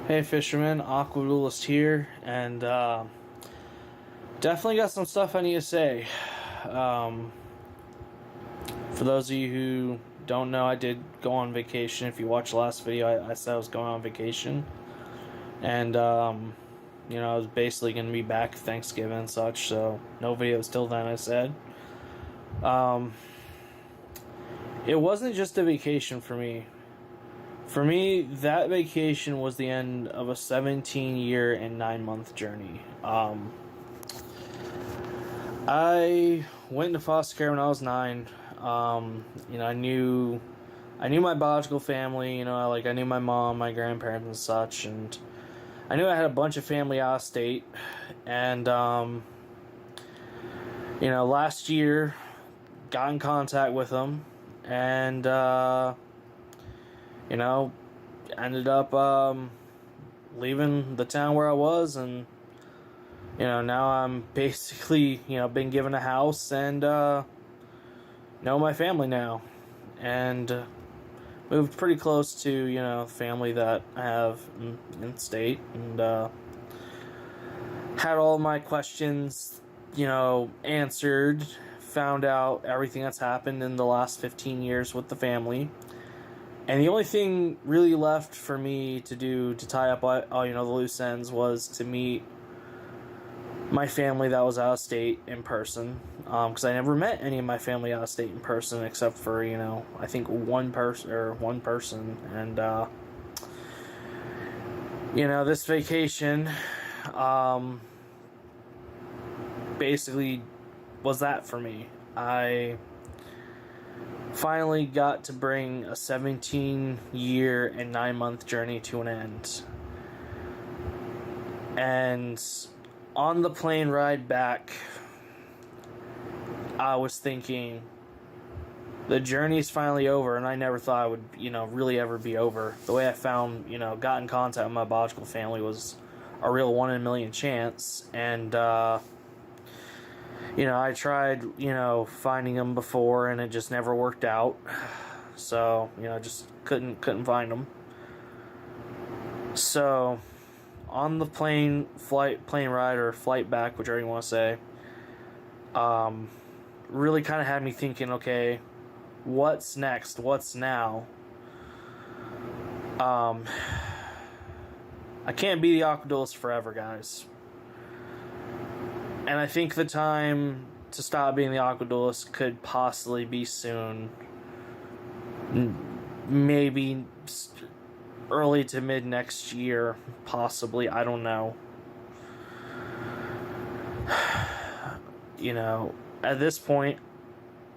Hey fisherman, Aquadualist here, and definitely got some stuff I need to say. Um, for those of you who don't know, I did go on vacation. If you watched the last video, I said I was going on vacation, and I was basically going to be back Thanksgiving and such, so no videos till then, I said. Um, it wasn't just a vacation for me. For me, that vacation was the end of a 17-year and 9-month journey. I went into foster care when I was 9. I knew my biological family. I knew my mom, my grandparents, and such, and I knew I had a bunch of family out of state. And last year, got in contact with them, and ended up leaving the town where I was, and now I'm basically been given a house and know my family now, and moved pretty close to family that I have in state, and had all my questions answered. Found out everything that's happened in the last 15 years with the family. And the only thing really left for me to do to tie up all the loose ends was to meet my family that was out of state in person. Because I never met any of my family out of state in person except for I think one person. And this vacation basically was that for me. I finally got to bring a 17-year and 9-month journey to an end. And on the plane ride back, I was thinking, the journey's finally over, and I never thought it would, really ever be over. The way I found, got in contact with my biological family was a real 1 in a million chance, and I tried, finding them before, and it just never worked out. So, just couldn't find them. So, on the plane ride or flight back, whichever you want to say, really kind of had me thinking, okay, what's next? What's now? I can't be the Aquadualist forever, guys. And I think the time to stop being the Aquadualist could possibly be soon. Maybe early to mid next year, possibly. I don't know. At this point,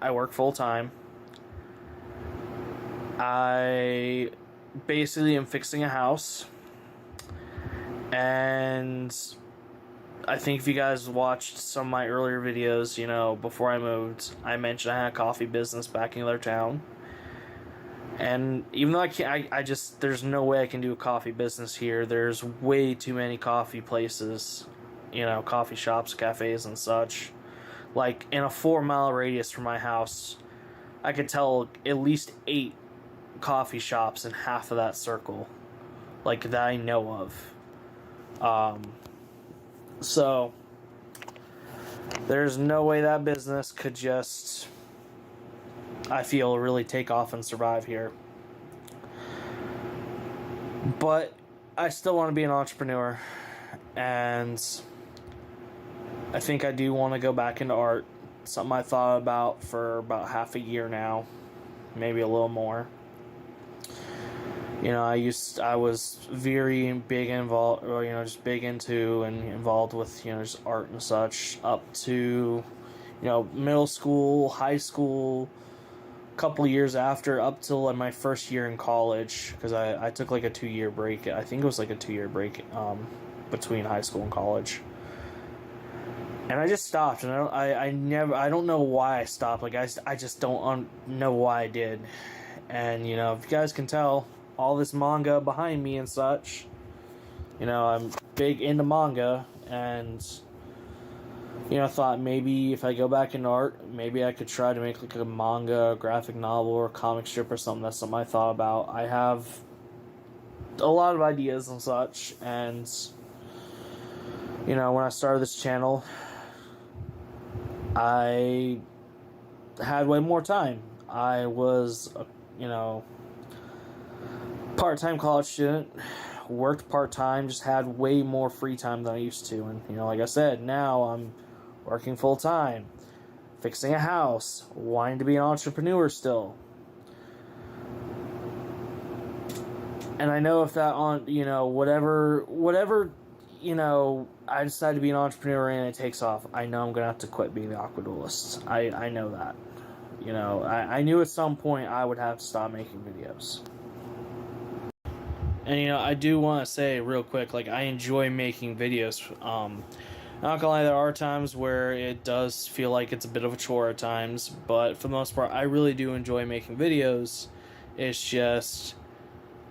I work full time. I basically am fixing a house. And I think if you guys watched some of my earlier videos, before I moved, I mentioned I had a coffee business back in another town. And even though there's no way I can do a coffee business here. There's way too many coffee places, coffee shops, cafes, and such. Like, in a 4-mile radius from my house, I could tell at least 8 coffee shops in half of that circle, like, that I know of. So, there's no way that business could just, I feel, really take off and survive here. But I still want to be an entrepreneur, and I think I do want to go back into art. Something I thought about for about half a year now, maybe a little more. I was very big involved, just big into and involved with, just art and such, up to, middle school, high school, a couple years after, up till my first year in college, because I took like a 2-year break. I think it was like a 2-year break between high school and college. And I just stopped, and I don't know why I stopped. Like, I just don't know why I did. And, if you guys can tell, all this manga behind me and such, I'm big into manga, and, thought maybe if I go back into art, maybe I could try to make, like, a manga, graphic novel, or comic strip or something. That's something I thought about. I have a lot of ideas and such. And when I started this channel, I had way more time. I was part-time college student, worked part-time, just had way more free time than I used to. And like I said, now I'm working full-time, fixing a house, wanting to be an entrepreneur still. And I know if that whatever I decide to be an entrepreneur and it takes off, I know I'm gonna have to quit being the Aqua Duelist. I know that. I knew at some point I would have to stop making videos. And I do want to say real quick, I enjoy making videos. Not gonna lie, there are times where it does feel like it's a bit of a chore at times, but for the most part, I really do enjoy making videos. It's just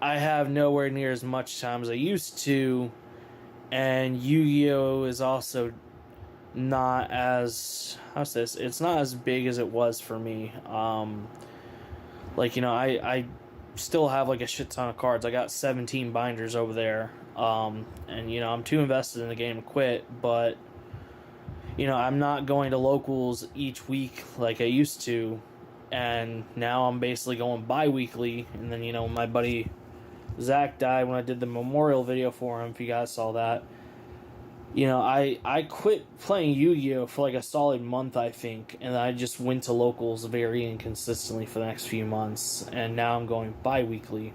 I have nowhere near as much time as I used to, and Yu-Gi-Oh is also not as it's not as big as it was for me. I still have a shit ton of cards. I got 17 binders over there. And I'm too invested in the game to quit, but I'm not going to locals each week like I used to, and now I'm basically going bi-weekly. And then my buddy Zach died when I did the memorial video for him, if you guys saw that. I quit playing Yu-Gi-Oh for a solid month, I think, and I just went to locals very inconsistently for the next few months, and now I'm going bi-weekly.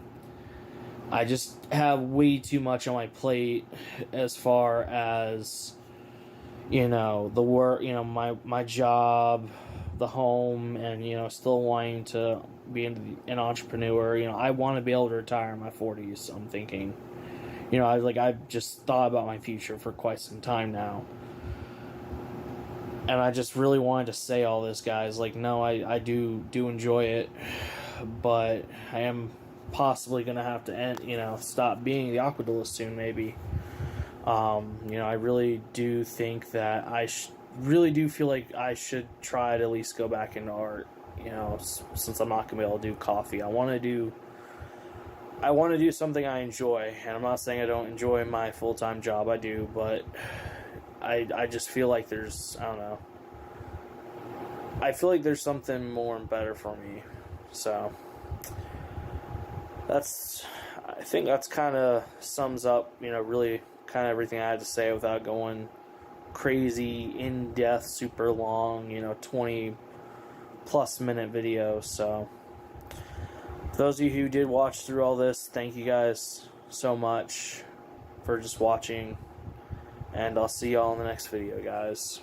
I just have way too much on my plate as far as the work, my job, the home, and still wanting to be an entrepreneur. I want to be able to retire in my 40s, I'm thinking. I've just thought about my future for quite some time now. And I just really wanted to say all this, guys. No, I do enjoy it, but I am possibly going to have to end, stop being the Aqua Duelist soon, maybe. I really do think that really do feel like I should try to at least go back into art, since I'm not going to be able to do coffee. I want to do something I enjoy, and I'm not saying I don't enjoy my full-time job. I do, but I just feel like there's, I don't know. I feel like there's something more and better for me. So I think that's kind of sums up, really kind of everything I had to say without going crazy, in-depth, super long, 20-plus minute video. So for those of you who did watch through all this, thank you guys so much for just watching, and I'll see y'all in the next video, guys.